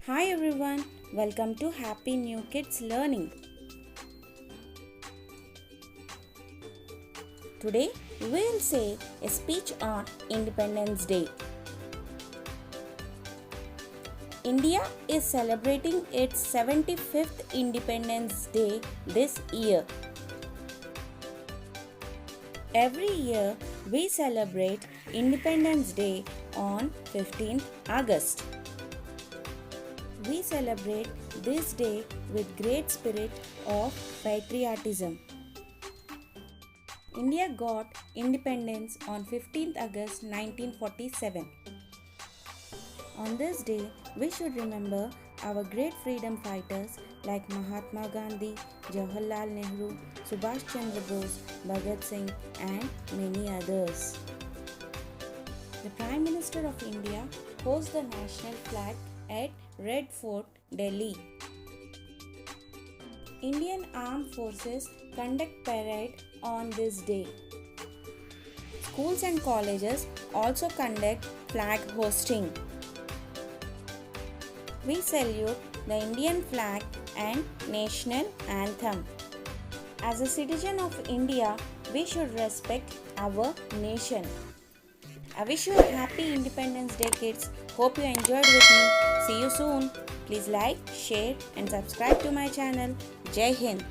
Hi everyone, welcome to Happy New Kids Learning. Today we will say a speech on Independence Day. India is celebrating its 75th Independence Day this year. Every year we celebrate Independence Day on 15th August. We celebrate this day with great spirit of patriotism. India got independence on 15th August 1947. On this day, we should remember our great freedom fighters like Mahatma Gandhi, Jawaharlal Nehru, Subhash Chandra Bose, Bhagat Singh and many others. The Prime Minister of India holds the national flag at Red Fort, Delhi. Indian Armed Forces conduct parade on this day. Schools and colleges also conduct flag hoisting. We salute the Indian flag and National Anthem. As a citizen of India, we should respect our nation. I wish you a happy Independence Day, kids. Hope you enjoyed with me. See you soon. Please like, share and subscribe to my channel. Jai Hind.